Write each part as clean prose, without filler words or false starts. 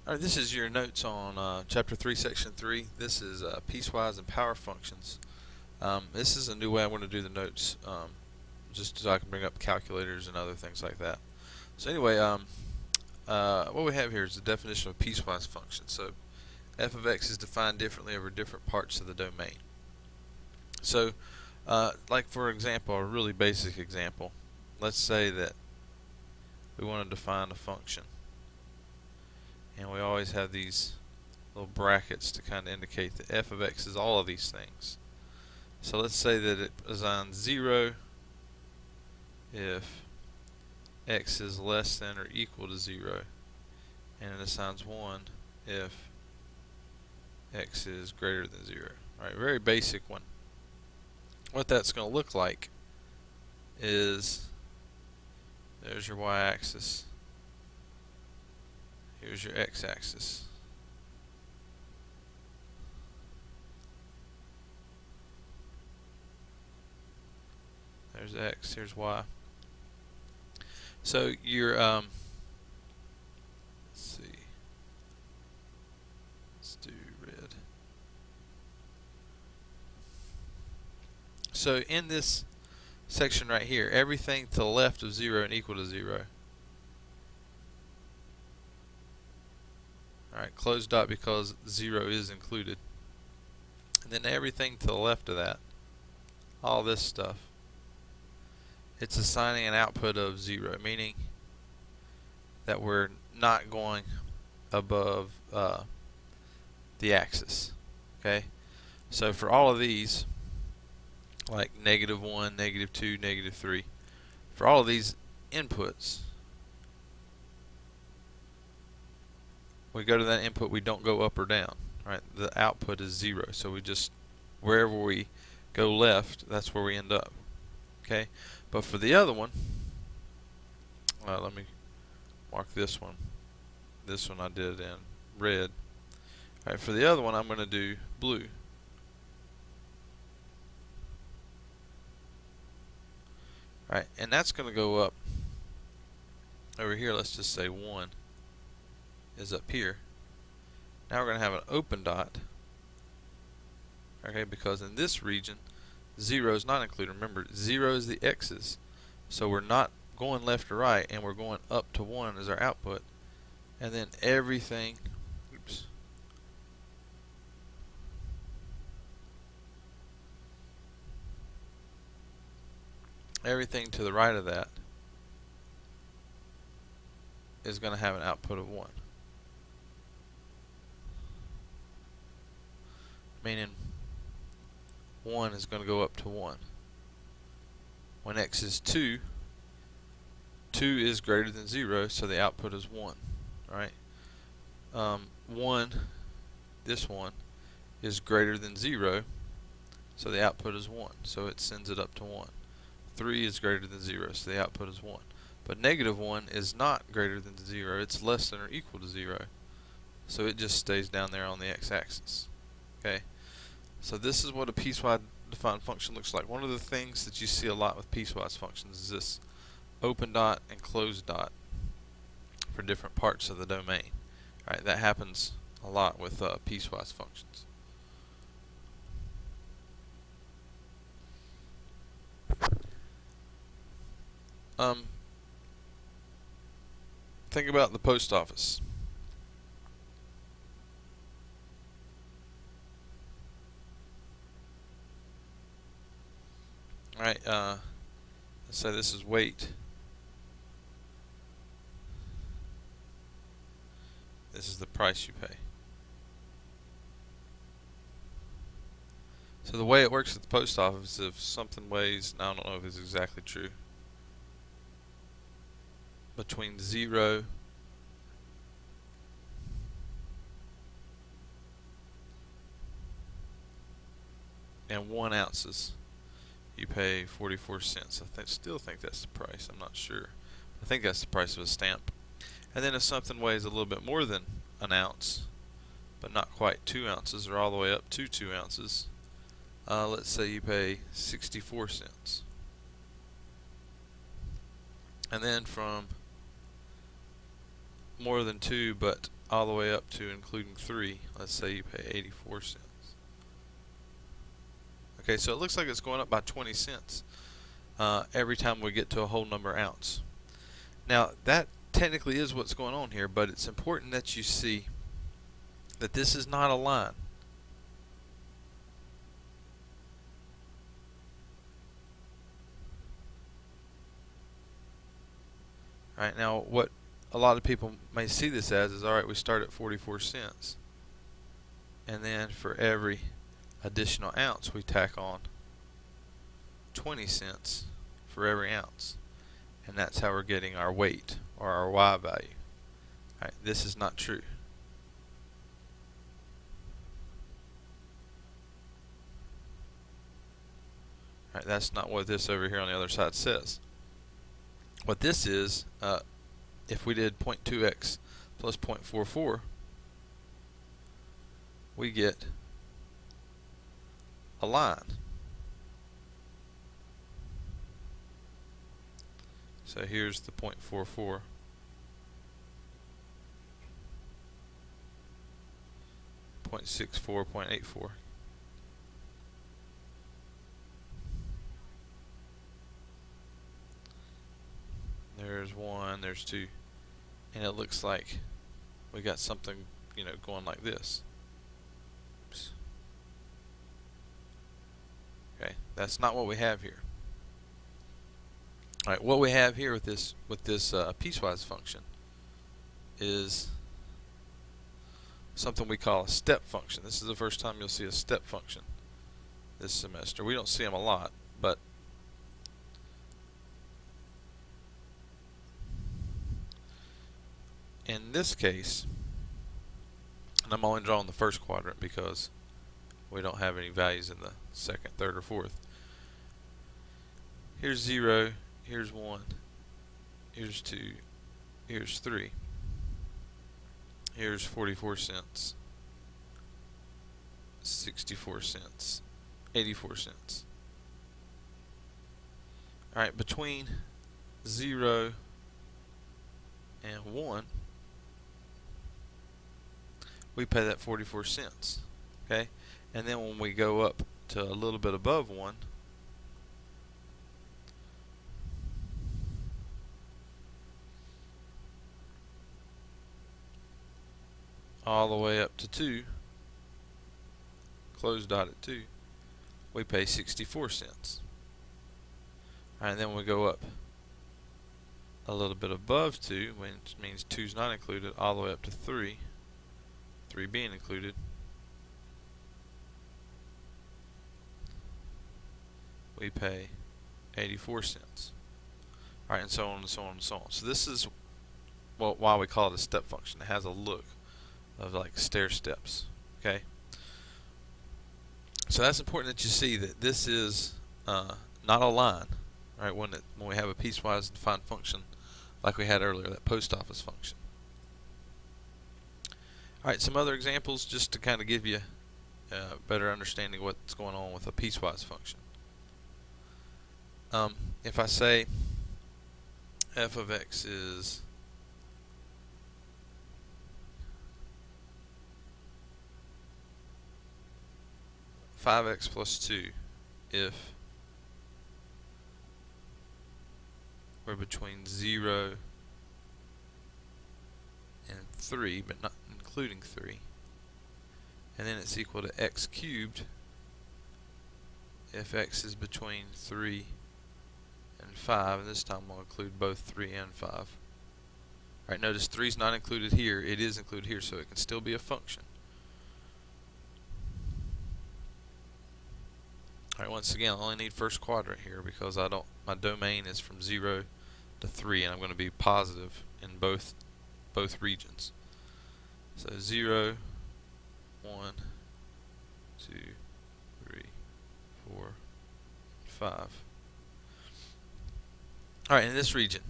All right, this is your notes on Chapter 3, Section 3. This is piecewise and power functions. This is a new way I want to do the notes, just so I can bring up calculators and other things like that. So anyway, what we have here is the definition of a piecewise function. So f of x is defined differently over different parts of the domain. So, like for example, a really basic example, let's say that we want to define a function. And we always have these little brackets to kind of indicate that f of x is all of these things. So let's say that it assigns 0 if x is less than or equal to 0, and it assigns 1 if x is greater than 0. Alright, very basic one. What that's going to look like is, there's your y-axis, here's your x-axis. There's x, here's y. So your let's see. Let's do red. So in this section right here, everything to the left of 0 and equal to 0. Alright, closed dot because 0 is included. And then everything to the left of that, all this stuff, it's assigning an output of 0, meaning that we're not going above the axis. Okay, so for all of these, like -1, -2, -3, for all of these inputs, we go to that input, we don't go up or down, right? The output is 0, so we just, wherever we go left, that's where we end up. Okay, but for the other one, let me mark this one. This one I did in red. Alright, for the other one I'm going to do blue. Alright, and that's going to go up over here. Let's just say 1 is up here. Now we're going to have an open dot. Okay, because in this region 0 is not included. Remember, 0 is the x's, so we're not going left or right, and we're going up to 1 as our output. And then everything, oops, everything to the right of that is going to have an output of 1. Meaning 1 is going to go up to 1. When x is 2, 2 is greater than 0, so the output is 1. Right? 1, this one, is greater than 0, so the output is 1. So it sends it up to 1. 3 is greater than 0, so the output is 1. But -1 is not greater than 0, it's less than or equal to 0. So it just stays down there on the x-axis. Okay? So this is what a piecewise defined function looks like. One of the things that you see a lot with piecewise functions is this open dot and closed dot for different parts of the domain. Right, that happens a lot with piecewise functions. Think about the post office. Alright, let's say this is weight. This is the price you pay. So the way it works at the post office, if something weighs, now I don't know if it's exactly true, between 0 and 1 ounces, you pay 44 cents. I still think that's the price. I'm not sure. I think that's the price of a stamp. And then if something weighs a little bit more than an ounce, but not quite 2 ounces, or all the way up to 2 ounces, let's say you pay 64 cents. And then from more than 2 but all the way up to including 3. Let's say you pay 84 cents. Okay, so it looks like it's going up by 20 cents every time we get to a whole number ounce. Now, that technically is what's going on here, but it's important that you see that this is not a line. Alright, now what a lot of people may see this as is, alright, we start at 44 cents. And then for every additional ounce, we tack on 20 cents for every ounce. And that's how we're getting our weight, or our Y value. Alright, this is not true. Alright, that's not what this over here on the other side says. What this is, if we did 0.2x plus 0.44, we get a line. So here's the 0.44. .64, .84. There's 1, there's 2, and it looks like we got something, going like this. Oops. Okay, that's not what we have here. All right, what we have here with this piecewise function is something we call a step function. This is the first time you'll see a step function this semester. We don't see them a lot, but in this case, and I'm only drawing the first quadrant because we don't have any values in the second, third, or fourth. Here's 0, here's 1, here's 2, here's 3, here's 44 cents, 64 cents, 84 cents. Alright, between 0 and 1, we pay that 44 cents. Okay? And then when we go up to a little bit above 1, all the way up to 2, close dot at 2, we pay 64 cents. Alright, then we go up a little bit above 2, which means 2 is not included, all the way up to 3, 3 being included. We pay 84 cents. Alright, and so on and so on and so on. So this is why we call it a step function. It has a look of like stair steps. Okay? So that's important that you see that this is not a line. Right, when we have a piecewise defined function like we had earlier, that post office function. Alright, some other examples just to kind of give you a better understanding of what's going on with a piecewise function. If I say f of x is (5x plus 2) if we're between 0 and 3, but not including 3, and then it's equal to x cubed if x is between 3 and 5, and this time we'll include both 3 and 5. Alright, notice 3 is not included here, it is included here, so it can still be a function. Alright, once again, I only need first quadrant here because my domain is from 0 to 3, and I'm going to be positive in both regions. So 0, 1, 2, 3, 4, 5. Alright, in this region,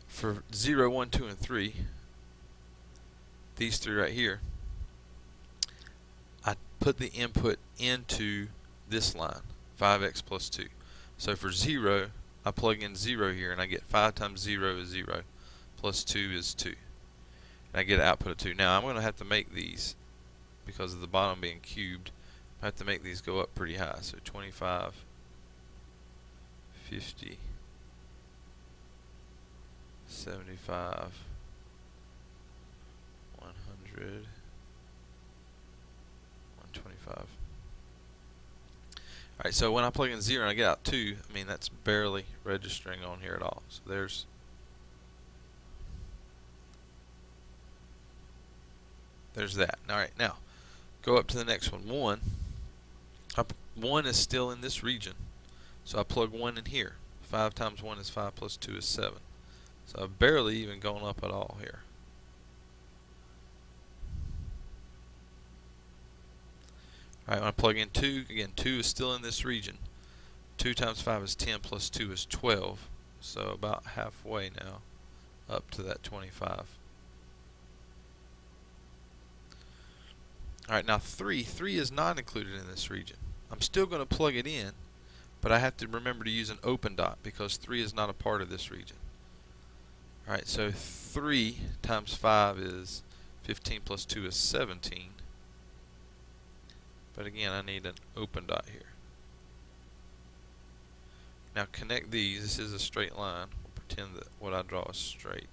for 0, 1, 2, and 3, these three right here, I put the input into this line, 5x plus 2. So for 0, I plug in 0 here, and I get 5 times 0 is 0, plus 2 is 2. and I get an output of 2. Now I'm going to have to make these, because of the bottom being cubed, I have to make these go up pretty high. So 25, 50, 75, 100, 125. Alright, so when I plug in 0 and I get out 2, I mean that's barely registering on here at all. So there's that. Alright, now go up to the next one. 1. 1 is still in this region. So I plug 1 in here. 5 times 1 is 5 plus 2 is 7. So I've barely even gone up at all here. Alright, when I plug in 2, again 2 is still in this region. 2 times 5 is 10 plus 2 is 12. So about halfway now up to that 25. Alright, now 3 is not included in this region. I'm still going to plug it in, but I have to remember to use an open dot because 3 is not a part of this region. Alright, so 3 times 5 is 15 plus 2 is 17. But again, I need an open dot here. Now connect these. This is a straight line. We'll pretend that what I draw is straight.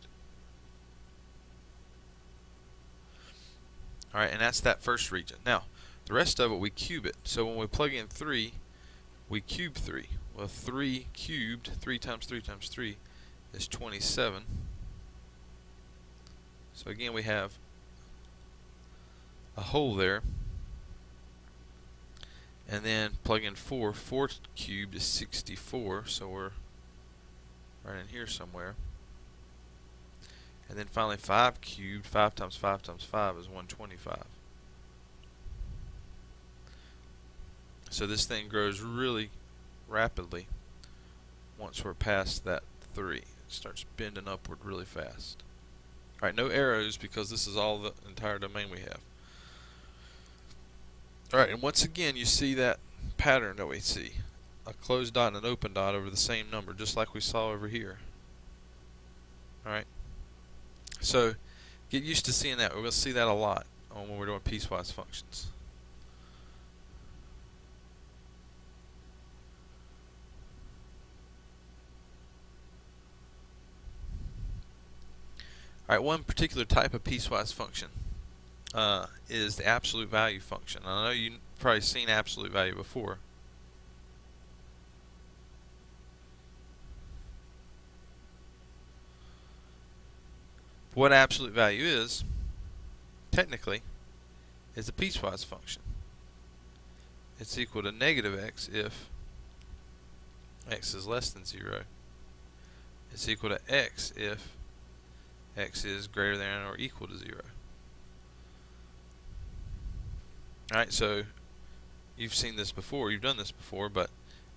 Alright, and that's that first region. Now, the rest of it we cube it. So when we plug in 3, we cube 3. Well, 3 cubed, 3 times 3 times 3 is 27. So again, we have a hole there. And then plug in 4. 4 cubed is 64, so we're right in here somewhere. And then finally 5 cubed, 5 times 5 times 5 is 125. So this thing grows really rapidly once we're past that 3. It starts bending upward really fast. Alright, no arrows because this is all the entire domain we have. Alright, and once again you see that pattern that we see. A closed dot and an open dot over the same number, just like we saw over here. Alright, so get used to seeing that. We're going to see that a lot when we're doing piecewise functions. Alright, one particular type of piecewise function is the absolute value function. I know you've probably seen absolute value before. What absolute value is, technically, is a piecewise function. It's equal to negative x if x is less than 0. It's equal to x if x is greater than or equal to 0. Alright, so you've seen this before, you've done this before, but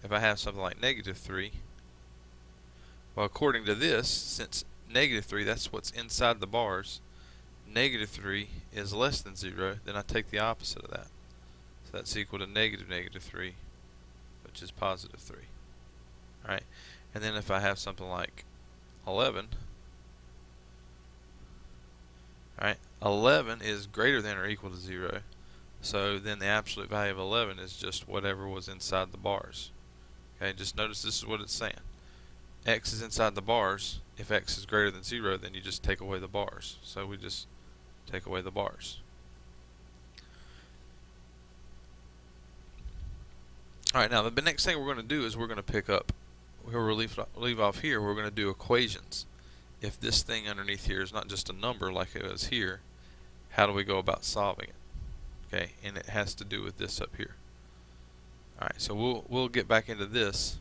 if I have something like negative 3, well, according to this, since negative 3, that's what's inside the bars, negative 3 is less than 0, then I take the opposite of that. So that's equal to negative 3, which is positive 3. Alright, and then if I have something like 11, alright, 11 is greater than or equal to 0, so then the absolute value of 11 is just whatever was inside the bars. Okay, just notice this is what it's saying. X is inside the bars. If x is greater than 0, then you just take away the bars. So we just take away the bars. Alright, now the next thing we're going to do is we're going to pick up, we'll leave off here, we're going to do equations. If this thing underneath here is not just a number like it was here, how do we go about solving it? Okay, and it has to do with this up here. Alright, so we'll get back into this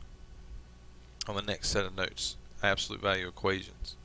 on the next set of notes, absolute value equations.